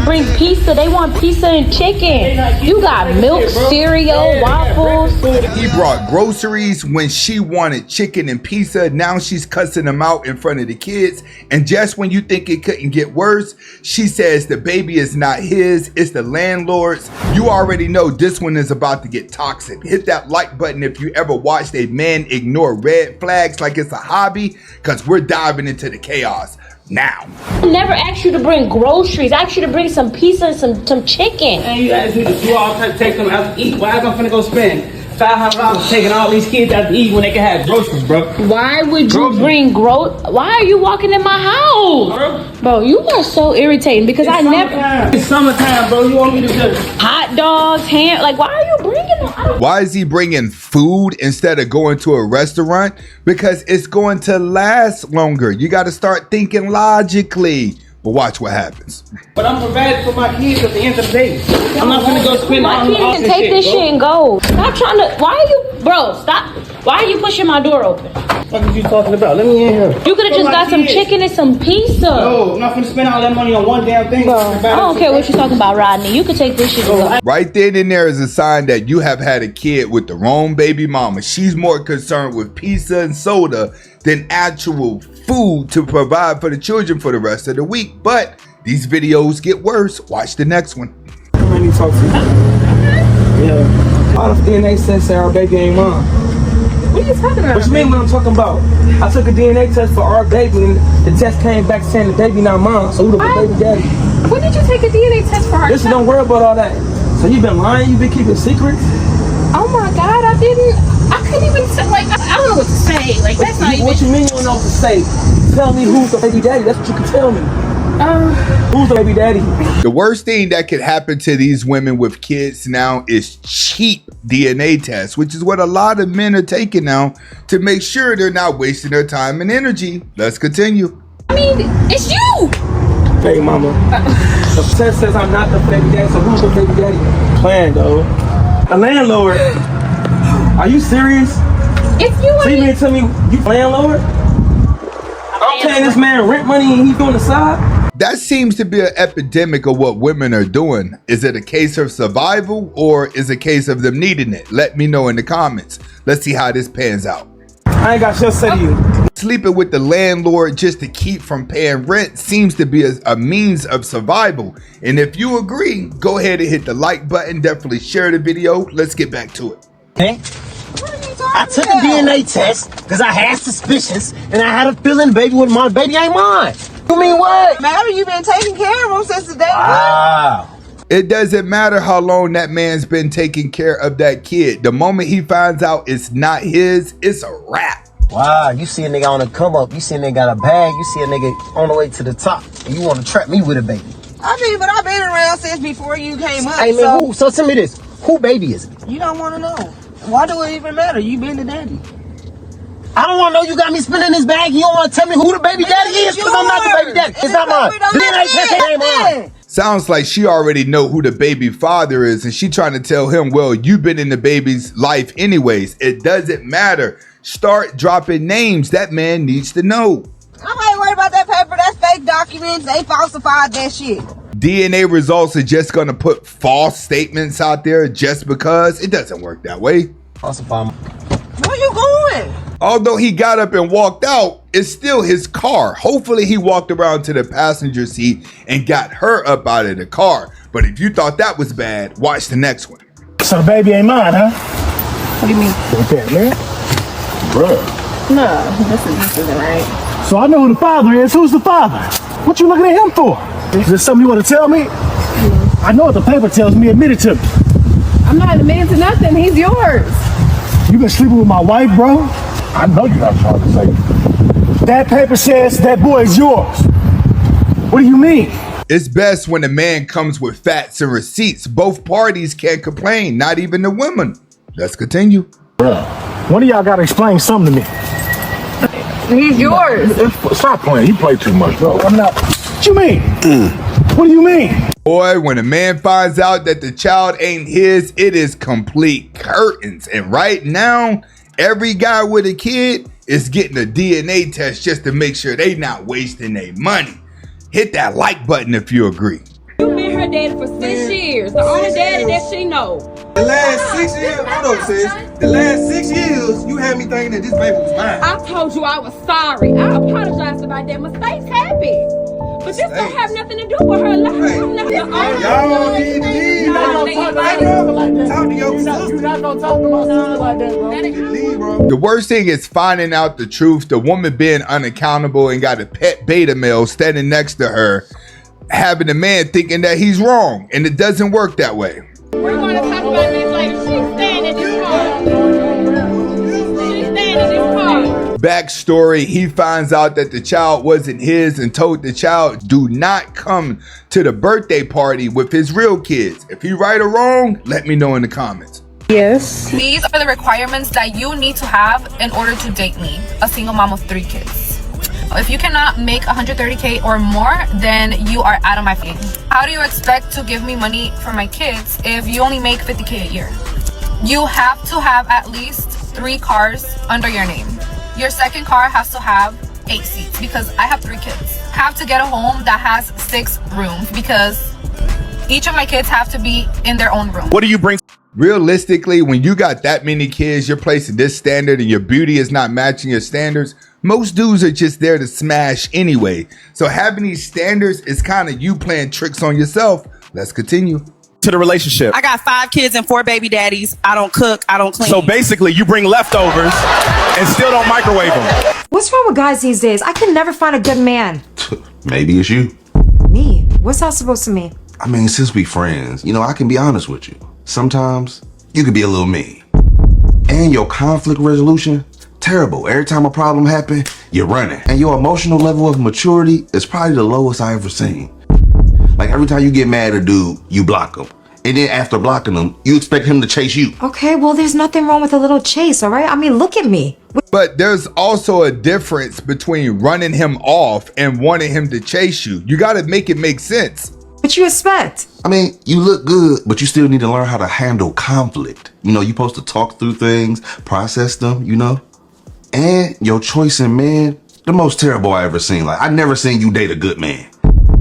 bring pizza. They want pizza and chicken. You got milk, cereal, waffles. He brought groceries when she wanted chicken and pizza. Now she's cussing him out in front of the kids. And just when you think it couldn't get worse, she says the baby is not his, it's the landlord's. You already know this one is about to get toxic. Hit that like button if you ever watched a man ignore red flags like it's a hobby, because we're diving into the chaos now. I never asked you to bring groceries. I asked you to bring some pizza and some chicken. And you asked me to do all types, take them out to eat. Why am I finna go spend $500 taking all these kids out to eat when they can have groceries, bro? Why would you bring Why are you walking in my house? Bro, you are so irritating because I never... It's summertime, bro. You want me to just... Hot dogs, ham... Like, why are you bringing them? Why is he bringing food instead of going to a restaurant? Because it's going to last longer. You got to start thinking logically. But watch what happens. But I'm providing for my kids at the end of the day. I'm not gonna go spend my kids can take this shit and go. Stop trying to... Why are you... Bro, stop. Why are you pushing my door open? What are you talking about? Let me in here. You could have just got some chicken and some pizza. No, I'm not gonna spend all that money on one damn thing. Bro, I don't care what you're talking about, Rodney. You could take this shit and go. Right then and there is a sign that you have had a kid with the wrong baby mama. She's more concerned with pizza and soda than actual food to provide for the children for the rest of the week. But these videos get worse. Watch the next one. Come let me talk to you. Yeah. All the DNA tests say our baby ain't mine. What are you talking about? What you mean what I'm talking about? I took a DNA test for our baby and the test came back saying the baby not mine. So who the baby daddy? When did you take a DNA test for our Listen, don't worry about all that. So you been lying? You been keeping secrets? Oh my God, I couldn't even say, like, I don't know what to say. Like, that's not even... What you mean you don't know what to say? Tell me who's the baby daddy. That's what you can tell me. Who's the baby daddy? The worst thing that could happen to these women with kids now is cheap DNA tests, which is what a lot of men are taking now to make sure they're not wasting their time and energy. Let's continue. I mean, it's you! Hey, mama. The test says I'm not the baby daddy, so who's the baby daddy? Playing, though. A landlord. Are you serious? It's you. So you mean to tell me you landlord? I'm paying this man rent money and he's doing the side? That seems to be an epidemic of what women are doing. Is it a case of survival or is it a case of them needing it? Let me know in the comments. Let's see how this pans out. I ain't got shit to say to you. Sleeping with the landlord just to keep from paying rent seems to be a means of survival. And if you agree, go ahead and hit the like button. Definitely share the video. Let's get back to it. Hey, I took a DNA test because I had suspicions and I had a feeling baby with my baby ain't mine. You mean what? Matter, you been taking care of him since the day one. Wow. It doesn't matter how long that man's been taking care of that kid. The moment he finds out it's not his, it's a wrap. Wow, you see a nigga on the come up, you see a nigga got a bag, you see a nigga on the way to the top, and you want to trap me with a baby. I mean, but I've been around since before you came up. Hey man, so tell me this, who baby is it? You don't want to know. Why do it even matter? You been the daddy. I don't want to know you got me spinning this bag. You don't want to tell me who the baby daddy is because I'm not the baby daddy. It's not mine. The DNA test ain't mine. Sounds like she already know who the baby father is and she trying to tell him, well, you've been in the baby's life anyways. It doesn't matter. Start dropping names. That man needs to know. I ain't worried about that paper. That's fake documents. They falsified that shit. DNA results are just going to put false statements out there just because. It doesn't work that way. Falsify. Where you going? Although he got up and walked out, it's still his car. Hopefully he walked around to the passenger seat and got her up out of the car. But if you thought that was bad, watch the next one. So the baby ain't mine, huh? What do you mean? Okay, man. Bruh. No, this isn't right. So I know who the father is. Who's the father? What you looking at him for? Is there something you want to tell me? I know what the paper tells me. Admit it to me. I'm not admitting to nothing. He's yours. You been sleeping with my wife, bro? I know you're not trying to say it. That paper says that boy is yours. What do you mean? It's best when a man comes with facts and receipts. Both parties can't complain, not even the women. Let's continue. Bruh, one of y'all got to explain something to me. He's yours. Stop playing. You play too much, bro. I'm not. What you mean? What do you mean? Boy, when a man finds out that the child ain't his, it is complete curtains. And right now, every guy with a kid is getting a DNA test just to make sure they not wasting their money. Hit that like button if you agree. You been here her daddy for 6 years. The only daddy that she know. The last 6 years, hold on, sis. The last 6 years, you had me thinking that this baby was mine. I told you I was sorry. I apologize about that. Mistakes happen. But this don't have nothing to do with her life. Y'all need to leave. Talk to your sister. You're not gonna talk to my sister like that, bro. Leave, bro. The worst thing is finding out the truth, the woman being unaccountable and got a pet beta male standing next to her, having a man thinking that he's wrong, and it doesn't work that way. We're going to talk about this later. She's staying in this car. She's staying in this car. Backstory, he finds out that the child wasn't his and told the child, do not come to the birthday party with his real kids. If he right or wrong, let me know in the comments. Yes. These are the requirements that you need to have in order to date me, a single mom of 3 kids. If you cannot make 130K or more, then you are out of my feed. How do you expect to give me money for my kids if you only make 50K a year? You have to have at least 3 cars under your name. Your second car has to have 8 seats because I have 3 kids. Have to get a home that has 6 rooms because each of my kids have to be in their own room. What do you bring? Realistically, when you got that many kids, you're placing this standard and your beauty is not matching your standards, most dudes are just there to smash anyway. So having these standards is kind of you playing tricks on yourself. Let's continue. To the relationship. I got 5 kids and 4 baby daddies. I don't cook. I don't clean. So basically, you bring leftovers and still don't microwave them. What's wrong with guys these days? I can never find a good man. Maybe it's you. Me? What's that supposed to mean? I mean, since we friends, you know, I can be honest with you. Sometimes you can be a little mean. And your conflict resolution, terrible. Every time a problem happens, you're running. And your emotional level of maturity is probably the lowest I ever seen. Like every time you get mad at a dude, you block him. And then after blocking him, you expect him to chase you. Okay, well, there's nothing wrong with a little chase, all right? I mean, look at me. But there's also a difference between running him off and wanting him to chase you. You got to make it make sense. What you expect? I mean, you look good, but you still need to learn how to handle conflict. You know, you're supposed to talk through things, process them, you know? And your choice in man, the most terrible I ever seen. Like, I never seen you date a good man.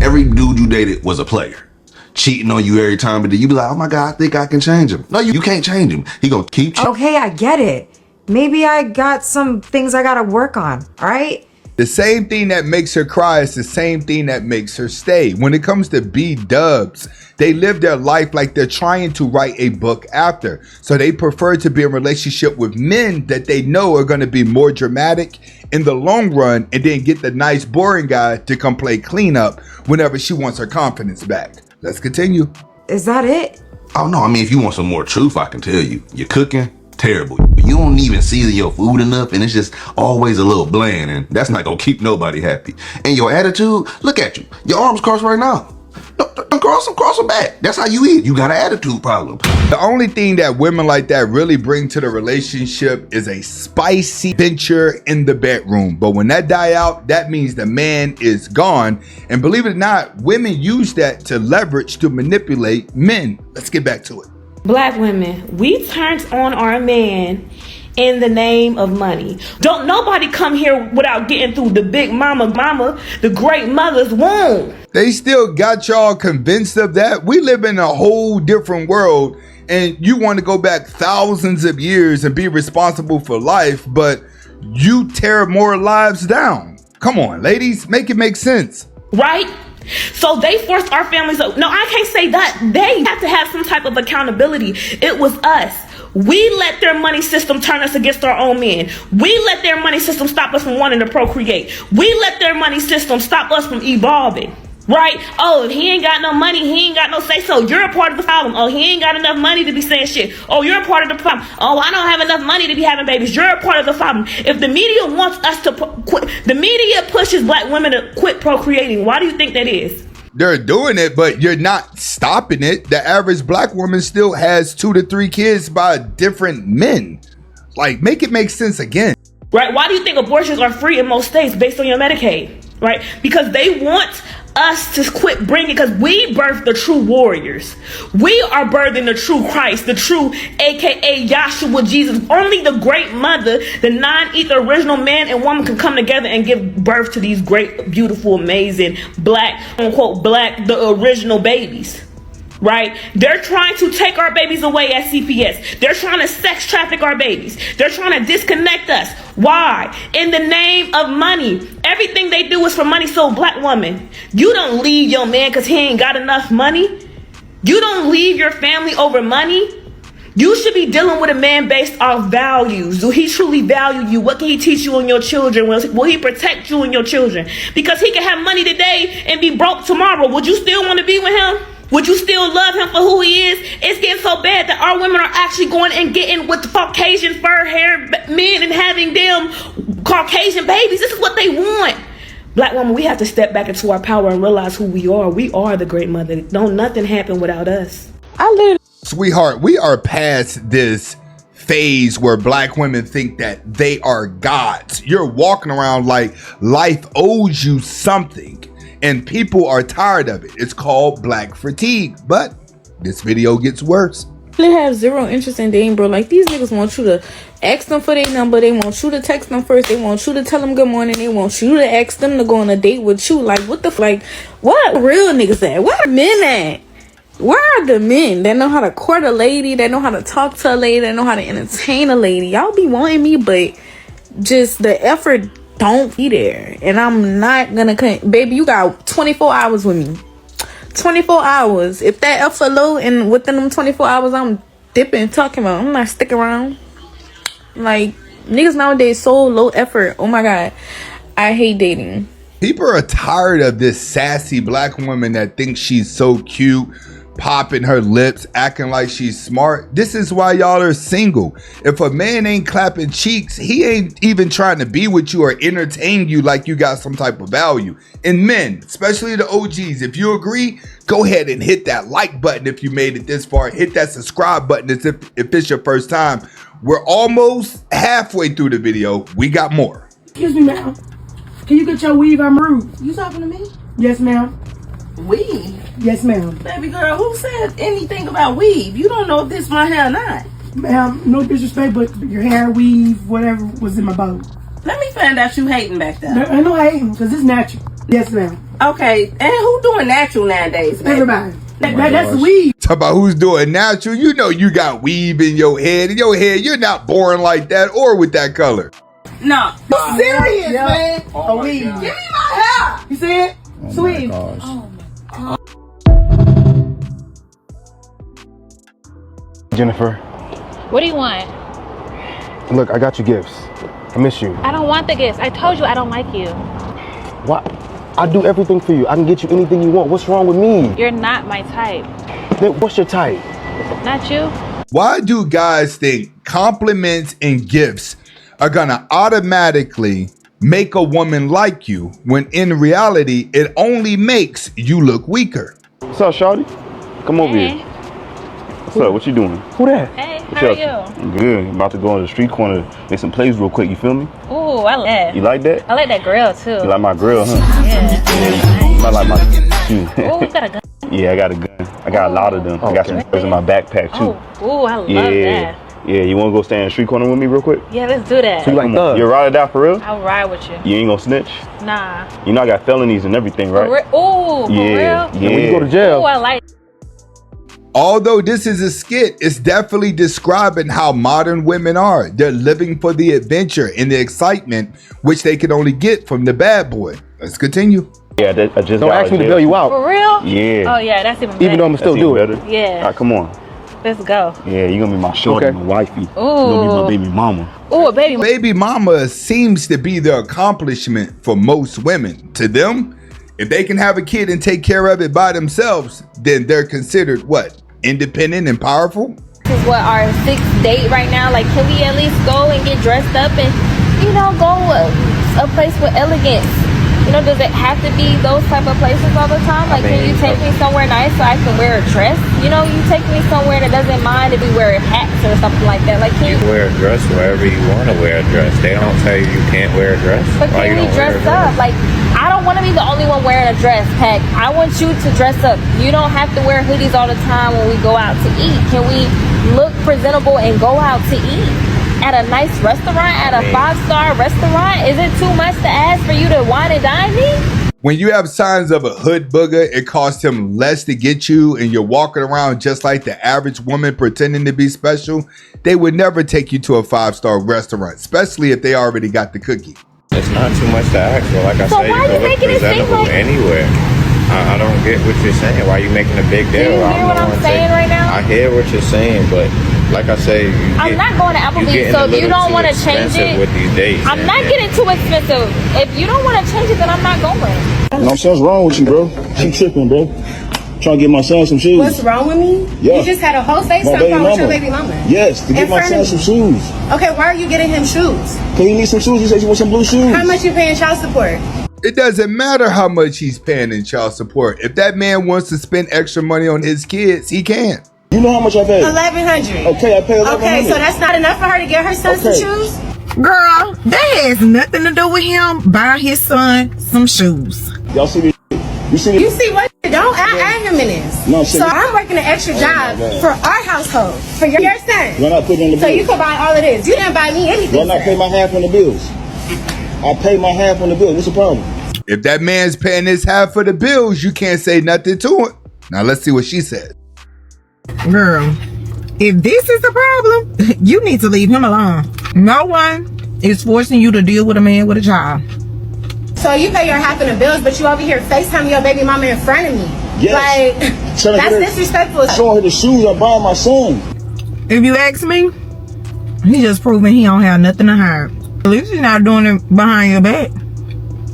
Every dude you dated was a player. Cheating on you every time, but then you be like, oh my God, I think I can change him. No, you can't change him. He gonna keep cheating. Okay, I get it. Maybe I got some things I gotta work on, all right? The same thing that makes her cry is the same thing that makes her stay. When it comes to B-dubs, they live their life like they're trying to write a book after. So they prefer to be in a relationship with men that they know are going to be more dramatic in the long run and then get the nice, boring guy to come play cleanup whenever she wants her confidence back. Let's continue. Is that it? Oh no, I mean, if you want some more truth, I can tell you. You're cooking terrible. You don't even season your food enough, and it's just always a little bland, and that's not gonna keep nobody happy. And your attitude, look at you. Your arms crossed right now. Don't cross them back. That's how you eat. You got an attitude problem. The only thing that women like that really bring to the relationship is a spicy venture in the bedroom. But when that die out, that means the man is gone. And believe it or not, women use that to leverage to manipulate men. Let's get back to it. Black women, we turned on our man in the name of money. Don't nobody come here without getting through the big mama, the great mother's womb. They still got y'all convinced of that. We live in a whole different world, and you want to go back thousands of years and be responsible for life, but you tear more lives down. Come on, ladies, make it make sense. Right? So they forced our families up. No, I can't say that. They have to have some type of accountability. It was us. We let their money system turn us against our own men. We let their money system stop us from wanting to procreate. We let their money system stop us from evolving. Right? Oh, if he ain't got no money, he ain't got no say so. You're a part of the problem. Oh, he ain't got enough money to be saying shit. Oh, you're a part of the problem. Oh, I don't have enough money to be having babies. You're a part of the problem. If the media wants us to quit, the media pushes black women to quit procreating. Why do you think that is? They're doing it, but you're not stopping it. The average black woman still has 2 to 3 kids by different men. Like, make it make sense again. Right? Why do you think abortions are free in most states based on your Medicaid? Right? Because they want us to quit bringing, because we birthed the true warriors. We are birthing the true Christ, the true aka Yahshua Jesus. Only the great mother, the non-ether original man and woman can come together and give birth to these great, beautiful, amazing black, unquote, black, the original babies. right? They're trying to take our babies away at CPS. They're trying to sex traffic our babies. They're trying to disconnect us. Why? In the name of money. Everything they do is for money. So black woman, you don't leave your man because he ain't got enough money. You don't leave your family over money. You should be dealing with a man based off values. Do he truly value you? What can he teach you and your children? Will he protect you and your children? Because he can have money today and be broke tomorrow. Would you still want to be with him? Would you still love him for who he is? It's getting so bad that our women are actually going and getting with the Caucasian fur hair men and having them Caucasian babies. This is what they want. Black woman, we have to step back into our power and realize who we are. We are the great mother. Don't nothing happen without us. Sweetheart, we are past this phase where black women think that they are gods. You're walking around like life owes you something, and people are tired of it. It's called black fatigue, but this video gets worse. They have zero interest in dating, bro. Like, these niggas want you to ask them for their number. They want you to text them first. They want you to tell them good morning. They want you to ask them to go on a date with you. Like, what the like, what real niggas at? Where are men at? Where are the men that know how to court a lady, that know how to talk to a lady, that know how to entertain a lady? Y'all be wanting me, but just the effort don't be there. And I'm not gonna baby, you got 24 hours with me. 24 hours. If that effort low and within them 24 hours I'm dipping, talking about, I'm not sticking around. Like, niggas nowadays so low effort. Oh my God, I hate dating. People are tired of this sassy black woman that thinks she's so cute, popping her lips, acting like she's smart. This is why y'all are single. If a man ain't clapping cheeks, he ain't even trying to be with you or entertain you like you got some type of value. And men, especially the OGs, if you agree, go ahead and hit that like button if you made it this far. Hit that subscribe button if it's your first time. We're almost halfway through the video. We got more. Excuse me, ma'am. Can you get your weave? I'm rude. You talking to me? Yes, ma'am. Weave? Yes, ma'am. Baby girl, who said anything about weave? You don't know if this my hair or not. Ma'am, no disrespect, but your hair, weave, whatever was in my boat. Let me find out you hating back there. I know I hating because it's natural. Yes, ma'am. Okay, and who doing natural nowadays, baby? Everybody. That's the weave. Talk about who's doing natural. You know you got weave in your head. In your head, you're not born like that or with that color. No. I'm serious, man. Oh, a weave. God. Give me my hair. You see it? Oh Sweet. Oh my God. Jennifer, What do you want? look, I got you gifts. I miss you. I don't want the gifts. I told you I don't like you. What? I do everything for you. I can get you anything you want. What's wrong with me? You're not my type. Then what's your type? Not you. Why do guys think compliments and gifts are gonna automatically make a woman like you when in reality it only makes you look weaker? What's up, shawty? Come over Hey. here. What's up? What you doing? Who that? Hey, What's how up? are you? I'm good. I'm about to go on the street corner, make some plays real quick. You feel me? Ooh, I like that. You like that? I like that grill too. You like my grill, huh? Yeah. You might like my shoe. Ooh, you got a gun. Yeah, I got a gun. I got a lot of them. I got some guns in my backpack too. Oh, ooh, I love Yeah. that. Yeah, you wanna go stand in the street corner with me real quick? Yeah, let's do that. So you like Come on. thugs? You ride it out for real? I'll ride with you. You ain't gonna snitch? Nah. You know I got felonies and everything, right? Ooh, for Yeah, real? yeah. And when you go to jail, Ooh, I like. Although this is a skit, it's definitely describing how modern women are. They're living for the adventure and the excitement, which they can only get from the bad boy. Let's continue. Yeah, I just don't got ask me to jail. bail you out. For real? Yeah. Oh yeah, that's even better. Even though I'm That's still even do it. better. Yeah. Alright, come on. Let's go. Yeah, you're gonna be my shorty, Okay. my wifey. Ooh. You're gonna be my baby mama. Ooh, baby. Baby mama seems to be the accomplishment for most women. To them, if they can have a kid and take care of it by themselves, then they're considered what? Independent and powerful? This is what our 6th date right now. Like, can we at least go and get dressed up and, you know, go a place with elegance? You know, does it have to be those type of places all the time? Like, can you take me somewhere nice so I can wear a dress? You know, you take me somewhere that doesn't mind if we wear hats or something like that. Like, can You wear a dress wherever you want to wear a dress. They don't tell you you can't wear a dress. But Why can you we don't wear dress a dress? up? Like, I don't want to be the only one wearing a dress, Pack. I want you to dress up. You don't have to wear hoodies all the time when we go out to eat. Can we look presentable and go out to eat? At a nice restaurant, at a 5-star restaurant? Is it too much to ask for you to wine and dine me? When you have signs of a hood booger, it costs him less to get you and you're walking around just like the average woman pretending to be special, they would never take you to a 5-star restaurant, especially if they already got the cookie. It's not too much to ask for. Like I So say, why you you can look making it seem presentable like- anywhere. I don't get what you're saying. Why you making a big deal? Do you hear what I'm saying right now? I hear what you're saying, but like I say, I'm not going to Applebee's, so if you don't want to change it, with these dates. I'm not getting too expensive. If you don't want to change it, then I'm not going. No, something's wrong with you, bro. She tripping, bro. Trying to get my son some shoes. What's wrong with me? Yeah. You just had a whole FaceTime My baby call with mama. your baby mama. Yes, to get In my front son of some me. shoes. Okay, why are you getting him shoes? Cause he needs some shoes. He said he wants some blue shoes. How much you paying child support? It doesn't matter how much he's paying in child support. If that man wants to spend extra money on his kids, he can. You know how much I pay? $1,100. Okay, I pay $1,100. Okay, so that's not enough for her to get her son some shoes? Girl, that has nothing to do with him buying his son some shoes. Y'all see this? You see You this? see what? Don't add him in this. No, so I'm working an extra job God. for our household, for your son. Why not put it on the So bill? you can buy all of this. You didn't buy me anything. Why not pay my half on the bills? I pay my half on the bill. What's the problem? If that man's paying his half of the bills, you can't say nothing to him. Now let's see what she said. Girl, if this is the problem, you need to leave him alone. No one is forcing you to deal with a man with a child. So you pay your half of the bills, but you over here FaceTime your baby mama in front of me. Yes. Like, Trying to that's get her- disrespectful. Showing her the shoes I'm buying my son. If you ask me, he just proving he don't have nothing to hide. At least he's not doing it behind your back.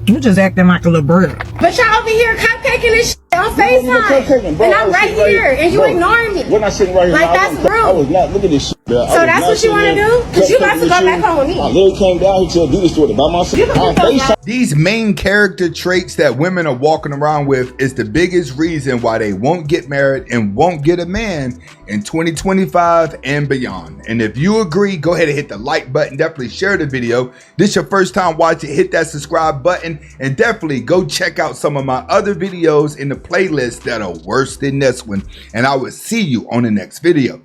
You just acting like a little bird. But y'all over here cupcaking this shit on cupcaking, FaceTime. bro. And I I'm was right sitting right here, and you bro, ignoring me. We're not sitting right here. Like, now. that's I rude. was not, look at this shit. bro. So that's what you wanna do? 'Cause you about to go back home with me. I literally came down here to do this to her by myself. These main character traits that women are walking around with is the biggest reason why they won't get married and won't get a man in 2025 and beyond. And if you agree, go ahead and hit the like button. Definitely share the video. This your first time watching, hit that subscribe button, and definitely go check out some of my other videos in the playlist that are worse than this one. And I will see you on the next video.